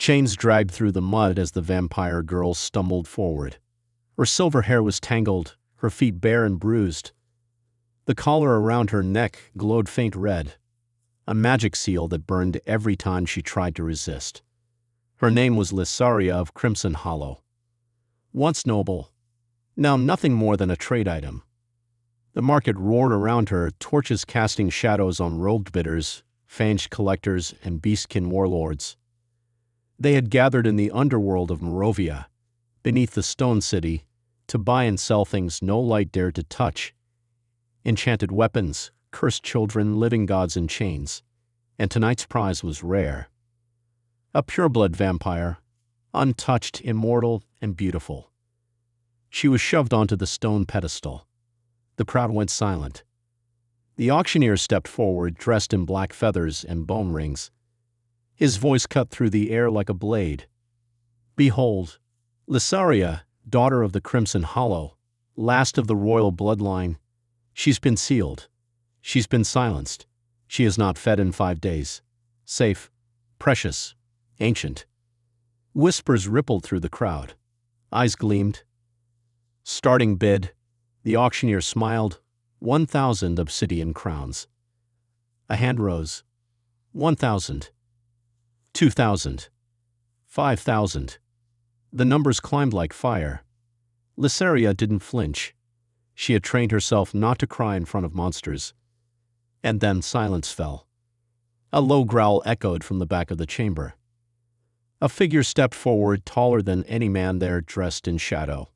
Chains dragged through the mud as the vampire girl stumbled forward. Her silver hair was tangled, her feet bare and bruised. The collar around her neck glowed faint red, a magic seal that burned every time she tried to resist. Her name was Lysaria of Crimson Hollow. Once noble, now nothing more than a trade item. The market roared around her, torches casting shadows on robed bidders, fanged collectors, and beastkin warlords. They had gathered in the underworld of Morovia, beneath the stone city, to buy and sell things no light dared to touch. Enchanted weapons, cursed children, living gods in chains. And tonight's prize was rare. A pureblood vampire, untouched, immortal, and beautiful. She was shoved onto the stone pedestal. The crowd went silent. The auctioneer stepped forward, dressed in black feathers and bone rings. His voice cut through the air like a blade. "Behold, Lysaria, daughter of the Crimson Hollow, last of the royal bloodline. She's been sealed. She's been silenced. She has not fed in 5 days. Safe, precious, ancient." Whispers rippled through the crowd. Eyes gleamed. Starting bid, the auctioneer smiled. 1,000 obsidian crowns. A hand rose. 1,000. 2,000. 5,000. The numbers climbed like fire. Lysaria didn't flinch. She had trained herself not to cry in front of monsters. And then silence fell. A low growl echoed from the back of the chamber. A figure stepped forward, taller than any man there, dressed in shadow.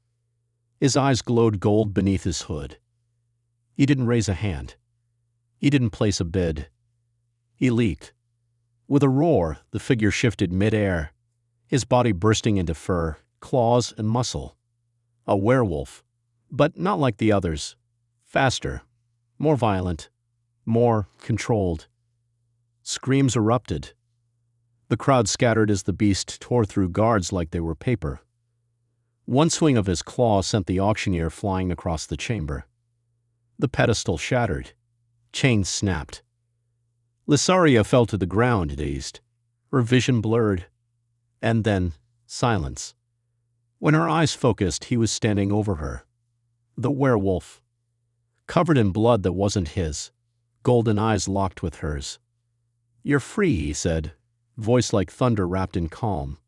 His eyes glowed gold beneath his hood. He didn't raise a hand. He didn't place a bid. He leaped. With a roar, the figure shifted mid-air, his body bursting into fur, claws, and muscle. A werewolf, but not like the others. Faster, more violent, more controlled. Screams erupted. The crowd scattered as the beast tore through guards like they were paper. One swing of his claw sent the auctioneer flying across the chamber. The pedestal shattered. Chains snapped. Lysaria fell to the ground, dazed, her vision blurred. And then, silence. When her eyes focused, he was standing over her. The werewolf. Covered in blood that wasn't his, golden eyes locked with hers. "You're free," he said, voice like thunder wrapped in calm.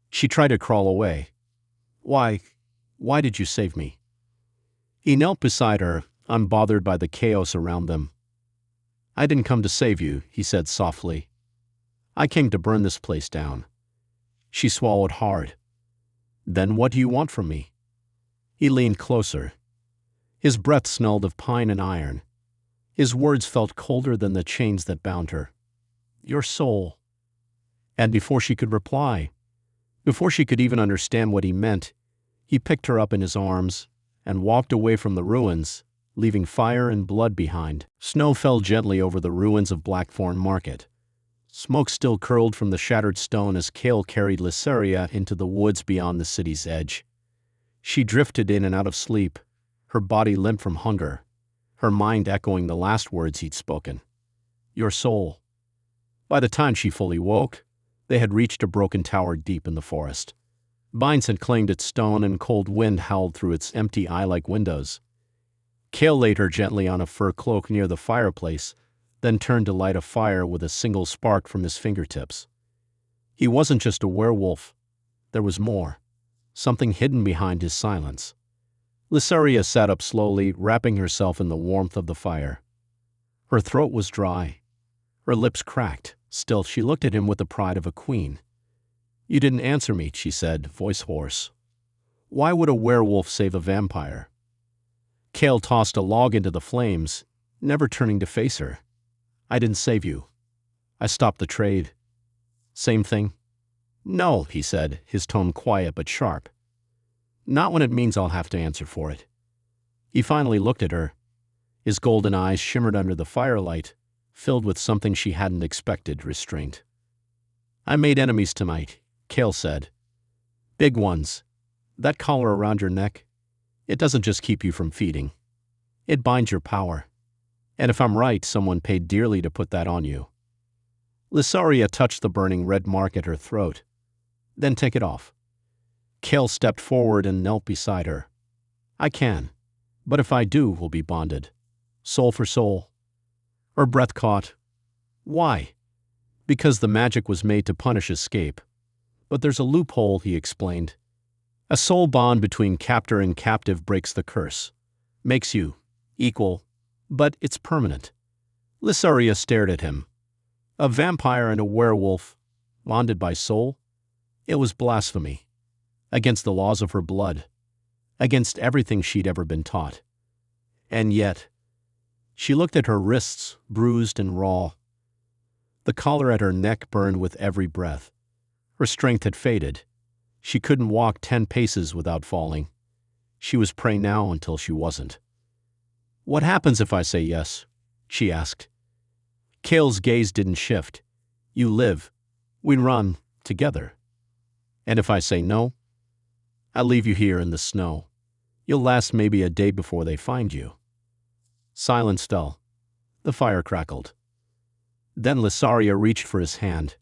She tried to crawl away. Why did you save me?" He knelt beside her, unbothered by the chaos around them. "I didn't come to save you," he said softly. "I came to burn this place down." She swallowed hard. "Then what do you want from me?" He leaned closer. His breath smelled of pine and iron. His words felt colder than the chains that bound her. "Your soul." And before she could reply, before she could even understand what he meant, he picked her up in his arms and walked away from the ruins, leaving fire and blood behind. Snow fell gently over the ruins of Blackthorn Market. Smoke still curled from the shattered stone as Kale carried Lysaria into the woods beyond the city's edge. She drifted in and out of sleep, her body limp from hunger, her mind echoing the last words he'd spoken. "Your soul." By the time she fully woke, they had reached a broken tower deep in the forest. Vines had claimed its stone and cold wind howled through its empty eye-like windows. Kale laid her gently on a fur cloak near the fireplace, then turned to light a fire with a single spark from his fingertips. He wasn't just a werewolf. There was more. Something hidden behind his silence. Lysaria sat up slowly, wrapping herself in the warmth of the fire. Her throat was dry. Her lips cracked. Still, she looked at him with the pride of a queen. "You didn't answer me," she said, voice hoarse. "Why would a werewolf save a vampire?" Kale tossed a log into the flames, never turning to face her. "I didn't save you. I stopped the trade." "Same thing?" "No," he said, his tone quiet but sharp. "Not when it means I'll have to answer for it." He finally looked at her. His golden eyes shimmered under the firelight, filled with something she hadn't expected, restraint. "I made enemies tonight," Kale said. "Big ones. That collar around your neck, it doesn't just keep you from feeding. It binds your power. And if I'm right, someone paid dearly to put that on you." Lysaria touched the burning red mark at her throat. Then take it off. Kale stepped forward and knelt beside her. I can. But if I do, we'll be bonded. Soul for soul. Her breath caught. Why? Because the magic was made to punish escape. But there's a loophole, he explained. A soul bond between captor and captive breaks the curse. Makes you equal, but it's permanent. Lysaria stared at him. A vampire and a werewolf, bonded by soul? It was blasphemy. Against the laws of her blood. Against everything she'd ever been taught. And yet, she looked at her wrists, bruised and raw. The collar at her neck burned with every breath. Her strength had faded. She couldn't walk 10 paces without falling. She was prey now until she wasn't. What happens if I say yes? She asked. Kale's gaze didn't shift. You live. We run together. And if I say no? I'll leave you here in the snow. You'll last maybe a day before they find you. Silence fell. The fire crackled. Then Lysaria reached for his hand.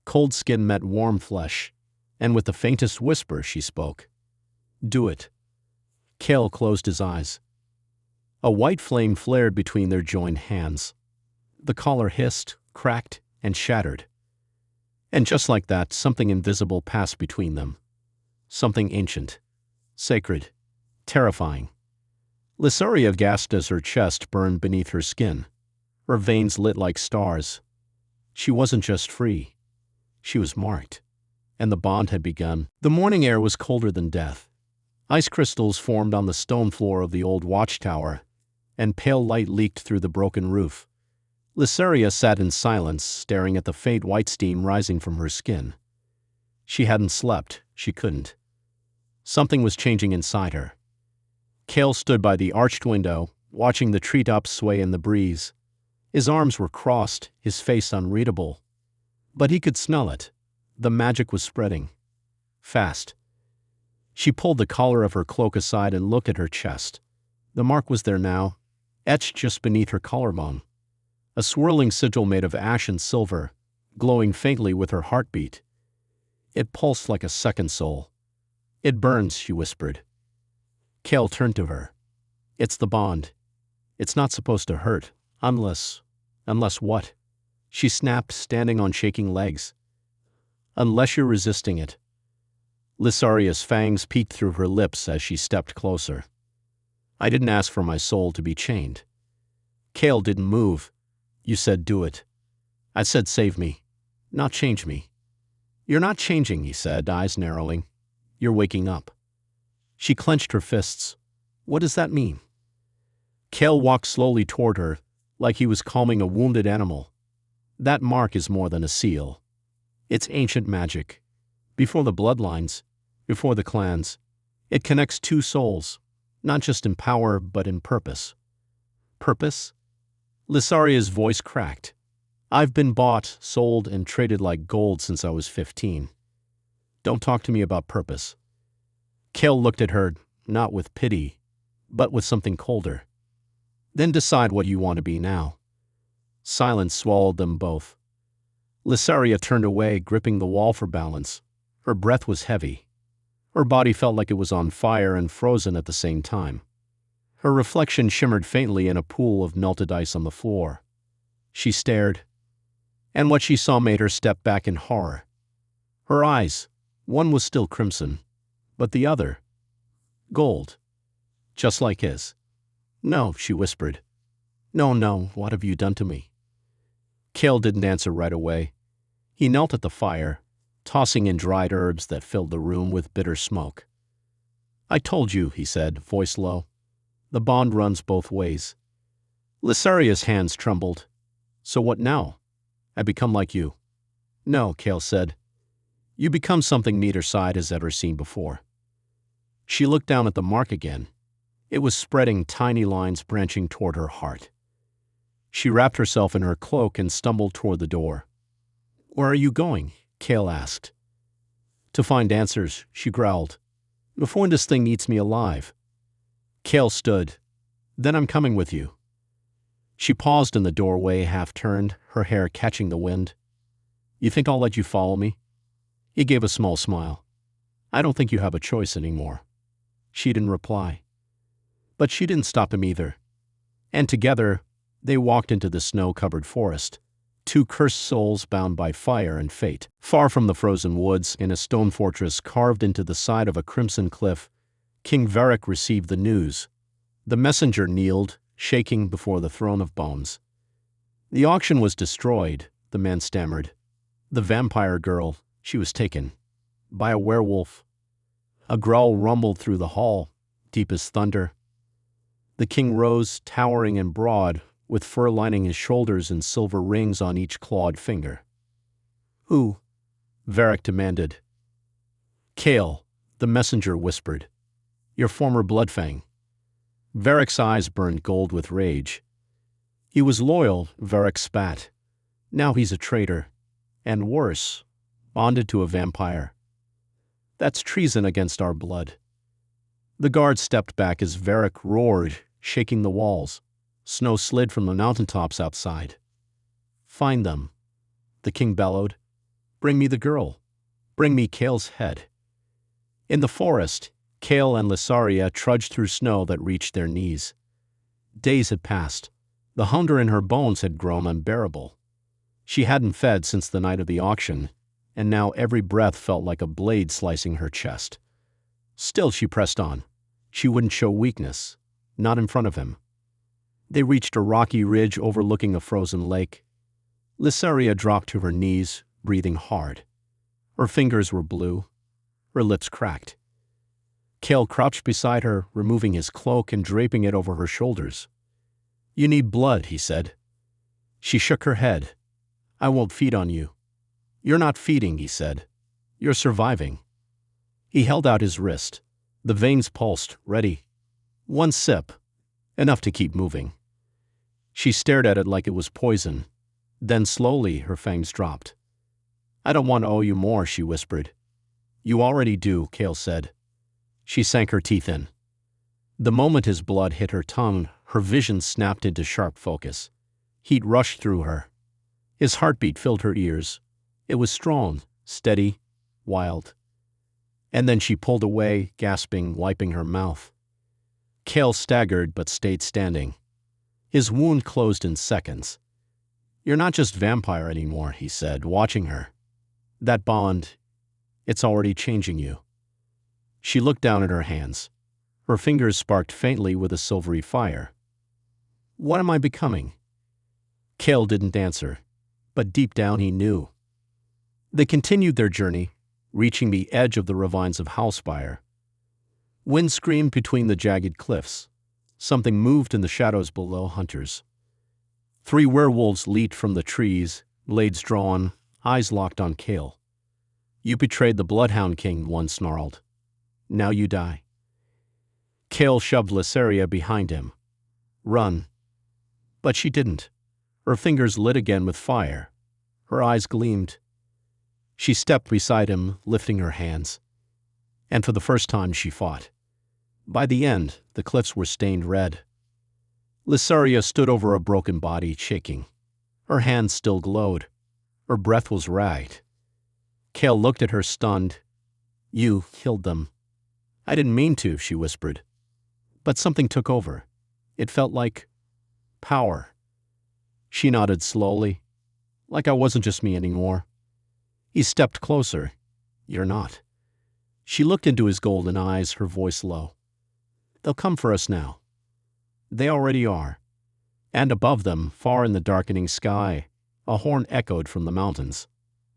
Cold skin met warm flesh, and with the faintest whisper she spoke. Do it. Kale closed his eyes. A white flame flared between their joined hands. The collar hissed, cracked, and shattered. And just like that, something invisible passed between them. Something ancient, sacred, terrifying. Lysaria gasped as her chest burned beneath her skin. Her veins lit like stars. She wasn't just free. She was marked. And the bond had begun. The morning air was colder than death. Ice crystals formed on the stone floor of the old watchtower, and pale light leaked through the broken roof. Lysaria sat in silence, staring at the faint white steam rising from her skin. She hadn't slept. She couldn't. Something was changing inside her. Kale stood by the arched window, watching the treetops sway in the breeze. His arms were crossed, his face unreadable. But he could smell it. The magic was spreading. Fast. She pulled the collar of her cloak aside and looked at her chest. The mark was there now, etched just beneath her collarbone. A swirling sigil made of ash and silver, glowing faintly with her heartbeat. It pulsed like a second soul. It burns, she whispered. Kale turned to her. It's the bond. It's not supposed to hurt, unless what? She snapped, standing on shaking legs. Unless you're resisting it. Lysaria's fangs peeked through her lips as she stepped closer. I didn't ask for my soul to be chained. Kale didn't move. You said do it. I said save me, not change me. You're not changing, he said, eyes narrowing. You're waking up. She clenched her fists. What does that mean? Kale walked slowly toward her, like he was calming a wounded animal. That mark is more than a seal. It's ancient magic. Before the bloodlines, before the clans, it connects two souls, not just in power, but in purpose. Purpose? Lysaria's voice cracked. I've been bought, sold, and traded like gold since I was 15. Don't talk to me about purpose. Kale looked at her, not with pity, but with something colder. Then decide what you want to be now. Silence swallowed them both. Lysaria turned away, gripping the wall for balance. Her breath was heavy. Her body felt like it was on fire and frozen at the same time. Her reflection shimmered faintly in a pool of melted ice on the floor. She stared, and what she saw made her step back in horror. Her eyes, one was still crimson, but the other, gold, just like his. No, she whispered. No, what have you done to me? Kale didn't answer right away. He knelt at the fire, tossing in dried herbs that filled the room with bitter smoke. I told you, he said, voice low. The bond runs both ways. Lysaria's hands trembled. So what now? I become like you. No, Kale said. You become something neither side has ever seen before. She looked down at the mark again. It was spreading, tiny lines branching toward her heart. She wrapped herself in her cloak and stumbled toward the door. Where are you going? Kale asked. To find answers, she growled. Before this thing eats me alive. Kale stood. Then I'm coming with you. She paused in the doorway, half turned, her hair catching the wind. You think I'll let you follow me? He gave a small smile. I don't think you have a choice anymore. She didn't reply. But she didn't stop him either. And together, they walked into the snow-covered forest, two cursed souls bound by fire and fate. Far from the frozen woods, in a stone fortress carved into the side of a crimson cliff, King Varric received the news. The messenger kneeled, shaking before the throne of bones. The auction was destroyed, the man stammered. The vampire girl, she was taken. By a werewolf. A growl rumbled through the hall, deep as thunder. The king rose, towering and broad, with fur lining his shoulders and silver rings on each clawed finger. Who? Varric demanded. Cale, the messenger whispered. Your former bloodfang. Varric's eyes burned gold with rage. He was loyal, Varric spat. Now he's a traitor. And worse, bonded to a vampire. That's treason against our blood. The guard stepped back as Varric roared, shaking the walls. Snow slid from the mountaintops outside. Find them, the king bellowed. Bring me the girl. Bring me Cale's head. In the forest, Cale and Lysaria trudged through snow that reached their knees. Days had passed. The hunger in her bones had grown unbearable. She hadn't fed since the night of the auction, and now every breath felt like a blade slicing her chest. Still she pressed on. She wouldn't show weakness, not in front of him. They reached a rocky ridge overlooking a frozen lake. Lysaria dropped to her knees, breathing hard. Her fingers were blue. Her lips cracked. Cale crouched beside her, removing his cloak and draping it over her shoulders. You need blood, he said. She shook her head. I won't feed on you. You're not feeding, he said. You're surviving. He held out his wrist. The veins pulsed, ready. One sip. Enough to keep moving. She stared at it like it was poison. Then slowly her fangs dropped. I don't want to owe you more, she whispered. You already do, Cale said. She sank her teeth in. The moment his blood hit her tongue, her vision snapped into sharp focus. Heat rushed through her. His heartbeat filled her ears. It was strong, steady, wild. And then she pulled away, gasping, wiping her mouth. Cale staggered but stayed standing. His wound closed in seconds. You're not just vampire anymore, he said, watching her. That bond, it's already changing you. She looked down at her hands. Her fingers sparked faintly with a silvery fire. What am I becoming? Cale didn't answer, but deep down he knew. They continued their journey, reaching the edge of the ravines of Housefire. Wind screamed between the jagged cliffs. Something moved in the shadows below hunters. 3 werewolves leaped from the trees, blades drawn, eyes locked on Cale. You betrayed the Bloodhound King, one snarled. Now you die. Cale shoved Lysaria behind him. Run. But she didn't. Her fingers lit again with fire. Her eyes gleamed. She stepped beside him, lifting her hands. And for the first time she fought. By the end, the cliffs were stained red. Lysaria stood over a broken body, shaking. Her hands still glowed. Her breath was ragged. Cale looked at her stunned. You killed them. I didn't mean to, she whispered. But something took over. It felt like power. She nodded slowly, like I wasn't just me anymore. He stepped closer. You're not. She looked into his golden eyes, her voice low. They'll come for us now. They already are. And above them, far in the darkening sky, a horn echoed from the mountains.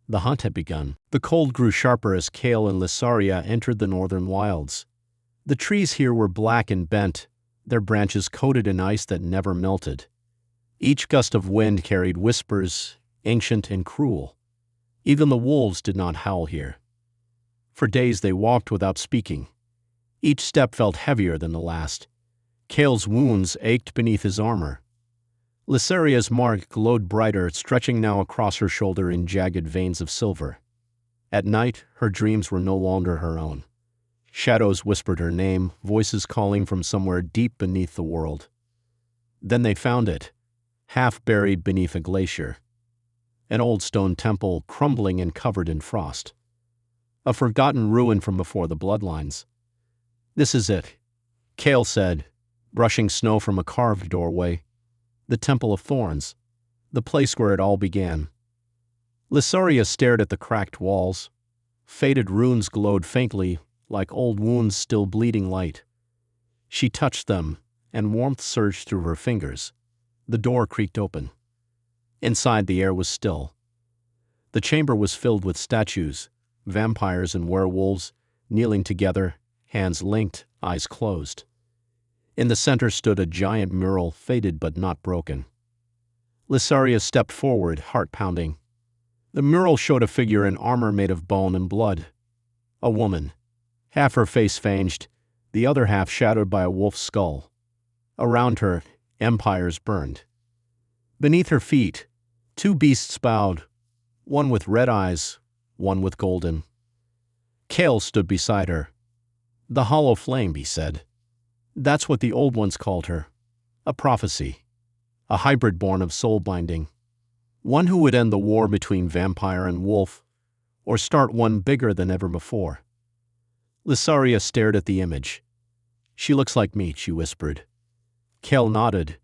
The hunt had begun. The cold grew sharper as Cale and Lysaria entered the northern wilds. The trees here were black and bent, their branches coated in ice that never melted. Each gust of wind carried whispers, ancient and cruel. Even the wolves did not howl here. For days they walked without speaking. Each step felt heavier than the last. Cale's wounds ached beneath his armor. Lysaria's mark glowed brighter, stretching now across her shoulder in jagged veins of silver. At night, her dreams were no longer her own. Shadows whispered her name, voices calling from somewhere deep beneath the world. Then they found it, half buried beneath a glacier. An old stone temple, crumbling and covered in frost. A forgotten ruin from before the bloodlines. This is it, Kale said, brushing snow from a carved doorway. The Temple of Thorns. The place where it all began. Lysaria stared at the cracked walls. Faded runes glowed faintly, like old wounds still bleeding light. She touched them, and warmth surged through her fingers. The door creaked open. Inside, the air was still. The chamber was filled with statues, vampires and werewolves, kneeling together, hands linked, eyes closed. In the center stood a giant mural, faded but not broken. Lysaria stepped forward, heart pounding. The mural showed a figure in armor made of bone and blood. A woman, half her face fanged, the other half shadowed by a wolf's skull. Around her, empires burned. Beneath her feet, two beasts bowed, one with red eyes, one with golden. Kale stood beside her. The hollow flame, he said. That's what the old ones called her. A prophecy. A hybrid born of soul binding. One who would end the war between vampire and wolf, or start one bigger than ever before. Lysaria stared at the image. She looks like me, she whispered. Kale nodded.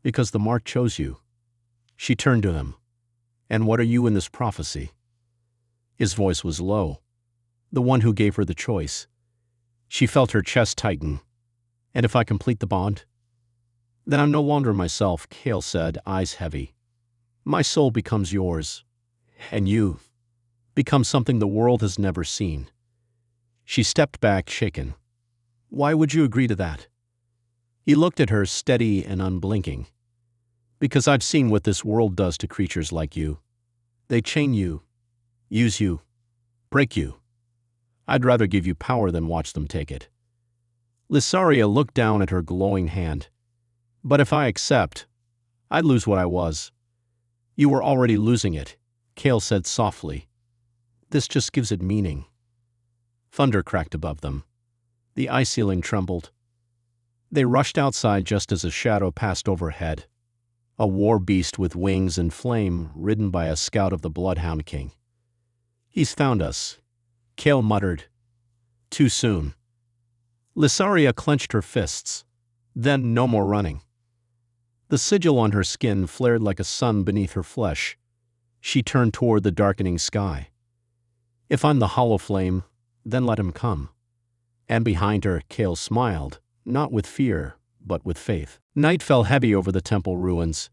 Because the mark chose you. She turned to him. And what are you in this prophecy? His voice was low. The one who gave her the choice. She felt her chest tighten. And if I complete the bond? Then I'm no longer myself, Kale said, eyes heavy. My soul becomes yours. And you become something the world has never seen. She stepped back, shaken. Why would you agree to that? He looked at her, steady and unblinking. Because I've seen what this world does to creatures like you. They chain you, use you, break you. I'd rather give you power than watch them take it. Lysaria looked down at her glowing hand. But if I accept, I'd lose what I was. You were already losing it, Kale said softly. This just gives it meaning. Thunder cracked above them. The ice ceiling trembled. They rushed outside just as a shadow passed overhead. A war beast with wings and flame, ridden by a scout of the Bloodhound King. He's found us, Kale muttered. Too soon. Lysaria clenched her fists. Then no more running. The sigil on her skin flared like a sun beneath her flesh. She turned toward the darkening sky. If I'm the hollow flame, then let him come. And behind her, Kale smiled, not with fear, but with faith. Night fell heavy over the temple ruins.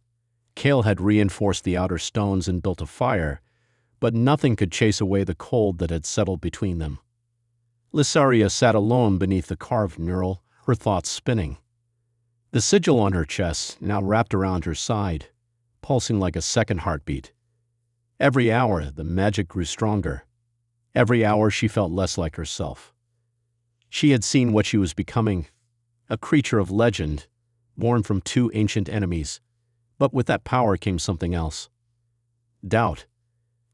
Kale had reinforced the outer stones and built a fire, but nothing could chase away the cold that had settled between them. Lysaria sat alone beneath the carved mural, her thoughts spinning. The sigil on her chest now wrapped around her side, pulsing like a second heartbeat. Every hour, the magic grew stronger. Every hour, she felt less like herself. She had seen what she was becoming, a creature of legend, born from two ancient enemies. But with that power came something else. Doubt.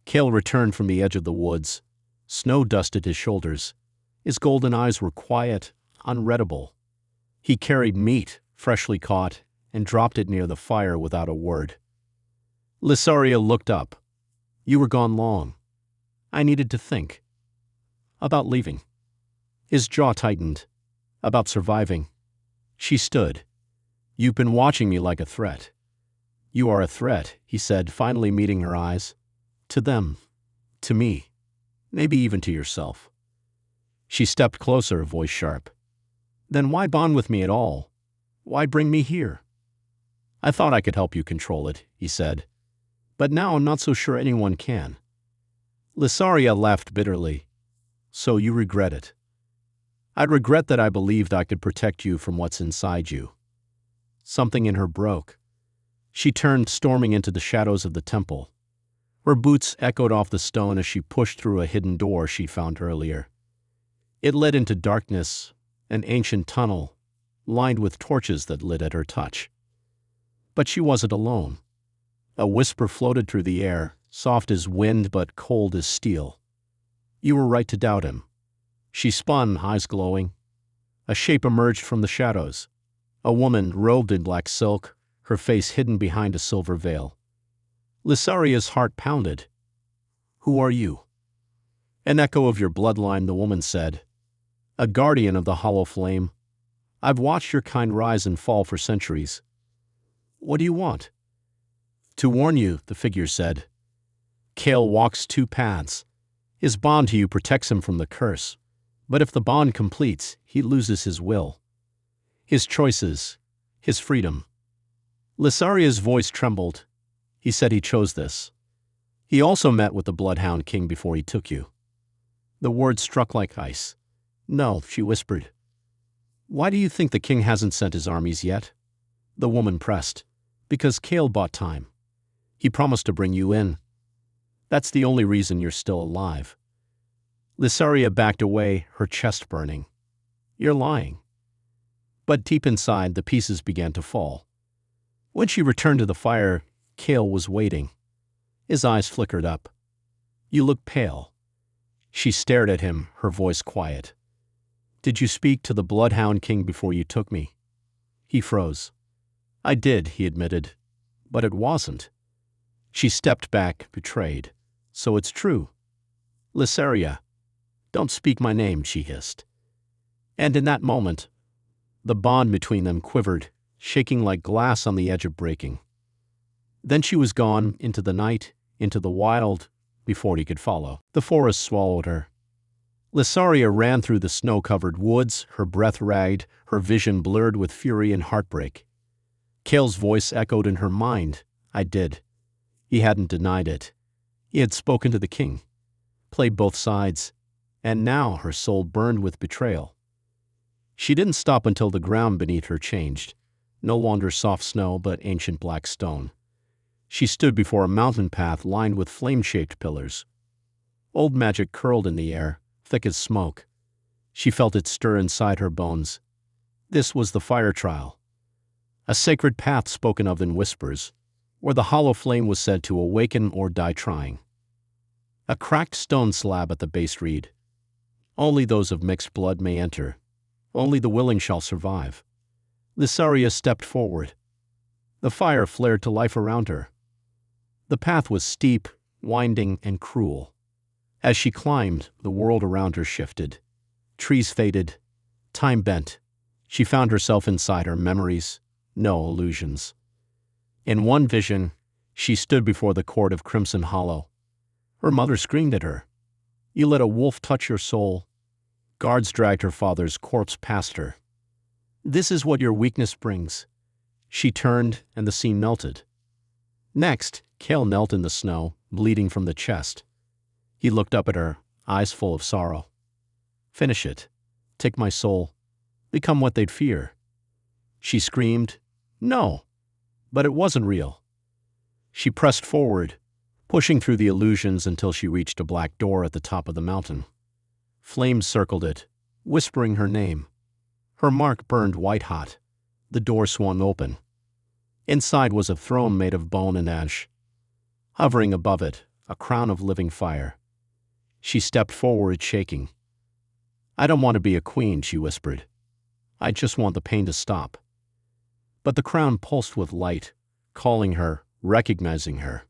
Kale returned from the edge of the woods. Snow dusted his shoulders. His golden eyes were quiet, unreadable. He carried meat, freshly caught, and dropped it near the fire without a word. Lysaria looked up. You were gone long. I needed to think. About leaving. His jaw tightened. About surviving. She stood. You've been watching me like a threat. You are a threat, he said, finally meeting her eyes. To them. To me. Maybe even to yourself. She stepped closer, voice sharp. Then why bond with me at all? Why bring me here? I thought I could help you control it, he said. But now I'm not so sure anyone can. Lysaria laughed bitterly. So you regret it. I'd regret that I believed I could protect you from what's inside you. Something in her broke. She turned, storming into the shadows of the temple. Her boots echoed off the stone as she pushed through a hidden door she found earlier. It led into darkness, an ancient tunnel, lined with torches that lit at her touch. But she wasn't alone. A whisper floated through the air, soft as wind but cold as steel. You were right to doubt him. She spun, eyes glowing. A shape emerged from the shadows. A woman robed in black silk, her face hidden behind a silver veil. Lysaria's heart pounded. Who are you? An echo of your bloodline, the woman said. A guardian of the hollow flame. I've watched your kind rise and fall for centuries. What do you want? To warn you, the figure said. Kale walks two paths. His bond to you protects him from the curse, but if the bond completes, he loses his will. His choices, his freedom. Lysaria's voice trembled. He said he chose this. He also met with the Bloodhound King before he took you. The words struck like ice. No, she whispered. Why do you think the king hasn't sent his armies yet? The woman pressed. Because Kale bought time. He promised to bring you in. That's the only reason you're still alive. Lysaria backed away, her chest burning. You're lying. But deep inside, the pieces began to fall. When she returned to the fire, Kale was waiting. His eyes flickered up. You look pale. She stared at him, her voice quiet. Did you speak to the Bloodhound King before you took me? He froze. I did, he admitted. But it wasn't. She stepped back, betrayed. So it's true. Lysaria, don't speak my name, she hissed. And in that moment, the bond between them quivered, shaking like glass on the edge of breaking. Then she was gone, into the night, into the wild, before he could follow. The forest swallowed her. Lysaria ran through the snow-covered woods, her breath ragged, her vision blurred with fury and heartbreak. Kale's voice echoed in her mind. I did. He hadn't denied it. He had spoken to the king, played both sides, and now her soul burned with betrayal. She didn't stop until the ground beneath her changed, no longer soft snow but ancient black stone. She stood before a mountain path lined with flame-shaped pillars. Old magic curled in the air, thick as smoke. She felt it stir inside her bones. This was the fire trial, a sacred path spoken of in whispers, where the hollow flame was said to awaken or die trying. A cracked stone slab at the base read, Only those of mixed blood may enter. Only the willing shall survive. Lysaria stepped forward. The fire flared to life around her. The path was steep, winding, and cruel. As she climbed, the world around her shifted. Trees faded. Time bent. She found herself inside her memories, no illusions. In one vision, she stood before the court of Crimson Hollow. Her mother screamed at her. You let a wolf touch your soul. Guards dragged her father's corpse past her. This is what your weakness brings. She turned, and the scene melted. Next, Kale knelt in the snow, bleeding from the chest. He looked up at her, eyes full of sorrow. Finish it. Take my soul. Become what they'd fear. She screamed, No! But it wasn't real. She pressed forward, pushing through the illusions until she reached a black door at the top of the mountain. Flames circled it, whispering her name. Her mark burned white-hot. The door swung open. Inside was a throne made of bone and ash. Hovering above it, a crown of living fire. She stepped forward, shaking. I don't want to be a queen, she whispered. I just want the pain to stop. But the crown pulsed with light, calling her, recognizing her.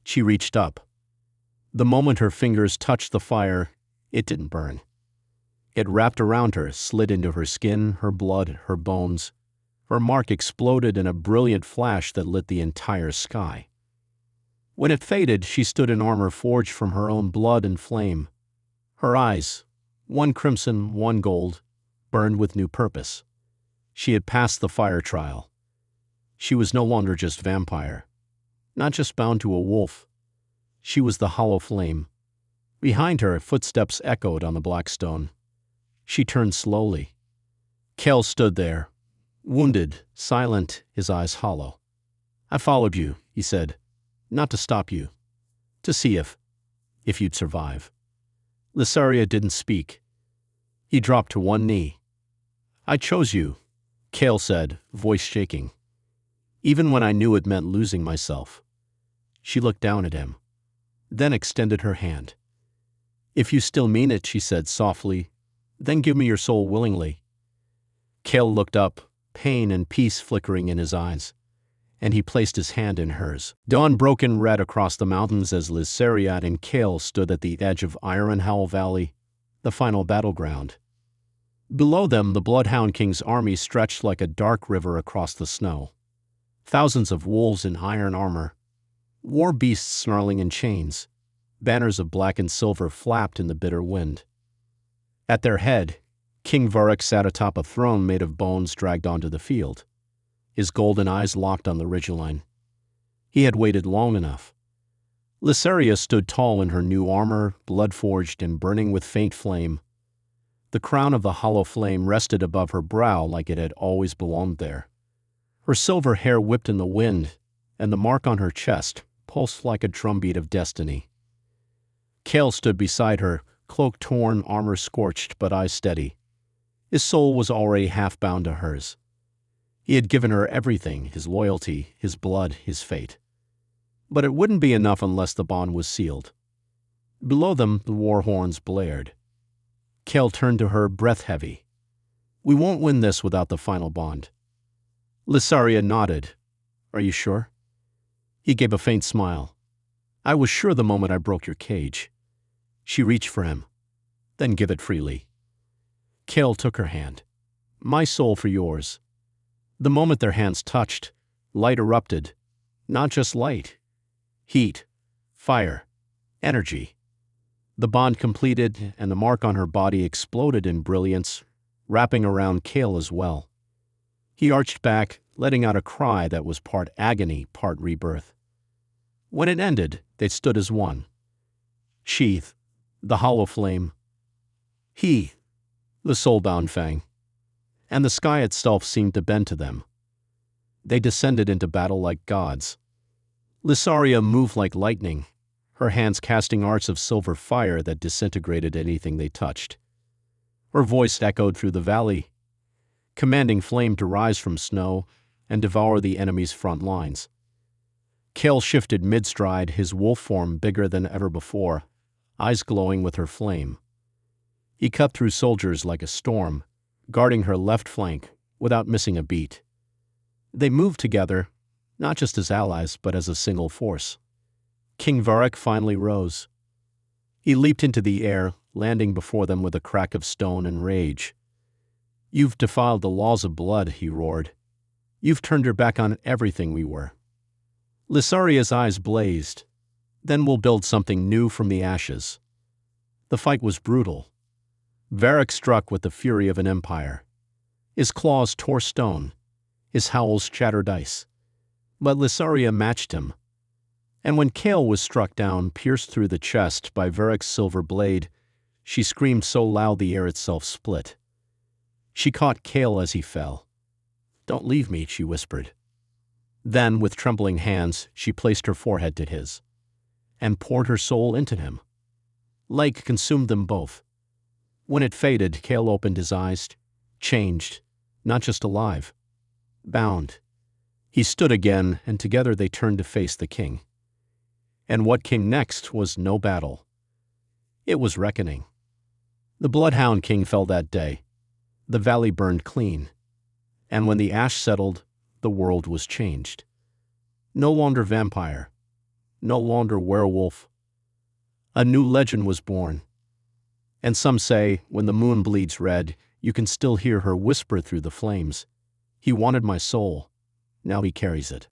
She reached up. The moment her fingers touched the fire, it didn't burn. It wrapped around her, slid into her skin, her blood, her bones. Her mark exploded in a brilliant flash that lit the entire sky. When it faded, she stood in armor forged from her own blood and flame. Her eyes, one crimson, one gold, burned with new purpose. She had passed the fire trial. She was no longer just vampire, not just bound to a wolf. She was the hollow flame. Behind her, footsteps echoed on the black stone. She turned slowly. Kale stood there, wounded, silent, his eyes hollow. I followed you, he said, not to stop you, to see if you'd survive. Lysaria didn't speak. He dropped to one knee. I chose you, Kale said, voice shaking. Even when I knew it meant losing myself. She looked down at him, then extended her hand. If you still mean it, she said softly, then give me your soul willingly. Kale looked up, pain and peace flickering in his eyes. and he placed his hand in hers. Dawn broke in red across the mountains as Lysariat and Kale stood at the edge of Ironhowl Valley, the final battleground. Below them, the Bloodhound King's army stretched like a dark river across the snow. Thousands of wolves in iron armor, war beasts snarling in chains, banners of black and silver flapped in the bitter wind. At their head, King Varric sat atop a throne made of bones dragged onto the field, his golden eyes locked on the ridgeline. He had waited long enough. Lysaria stood tall in her new armor, blood-forged and burning with faint flame. The crown of the hollow flame rested above her brow like it had always belonged there. Her silver hair whipped in the wind, and the mark on her chest pulsed like a drumbeat of destiny. Kale stood beside her, cloak torn, armor scorched, but eyes steady. His soul was already half bound to hers. He had given her everything, his loyalty, his blood, his fate. But it wouldn't be enough unless the bond was sealed. Below them, the war horns blared. Kale turned to her, breath heavy. "We won't win this without the final bond." Lysaria nodded. "Are you sure?" He gave a faint smile. "I was sure the moment I broke your cage." She reached for him. "Then give it freely." Kale took her hand. "My soul for yours." The moment their hands touched, light erupted. Not just light. Heat. Fire. Energy. The bond completed, and the mark on her body exploded in brilliance, wrapping around Kale as well. He arched back, letting out a cry that was part agony, part rebirth. When it ended, they stood as one. Sheath, the hollow flame. He, the soul-bound fang. And the sky itself seemed to bend to them. They descended into battle like gods. Lysaria moved like lightning, her hands casting arcs of silver fire that disintegrated anything they touched. Her voice echoed through the valley, commanding flame to rise from snow and devour the enemy's front lines. Kale shifted mid-stride, his wolf form bigger than ever before, eyes glowing with her flame. He cut through soldiers like a storm, guarding her left flank without missing a beat. They moved together, not just as allies, but as a single force. King Varric finally rose. He leaped into the air, landing before them with a crack of stone and rage. "You've defiled the laws of blood," he roared. "You've turned your back on everything we were." Lysaria's eyes blazed. "Then we'll build something new from the ashes." The fight was brutal. Varric struck with the fury of an empire. His claws tore stone. His howls shattered ice. But Lysaria matched him. And when Kale was struck down, pierced through the chest by Varric's silver blade, she screamed so loud the air itself split. She caught Kale as he fell. "Don't leave me," she whispered. Then, with trembling hands, she placed her forehead to his and poured her soul into him. Light consumed them both. When it faded, Kale opened his eyes, changed, not just alive, bound. He stood again, and together they turned to face the king. And what came next was no battle. It was reckoning. The Bloodhound King fell that day. The valley burned clean. And when the ash settled, the world was changed. No longer vampire. No longer werewolf. A new legend was born. And some say, when the moon bleeds red, you can still hear her whisper through the flames. "He wanted my soul. Now he carries it."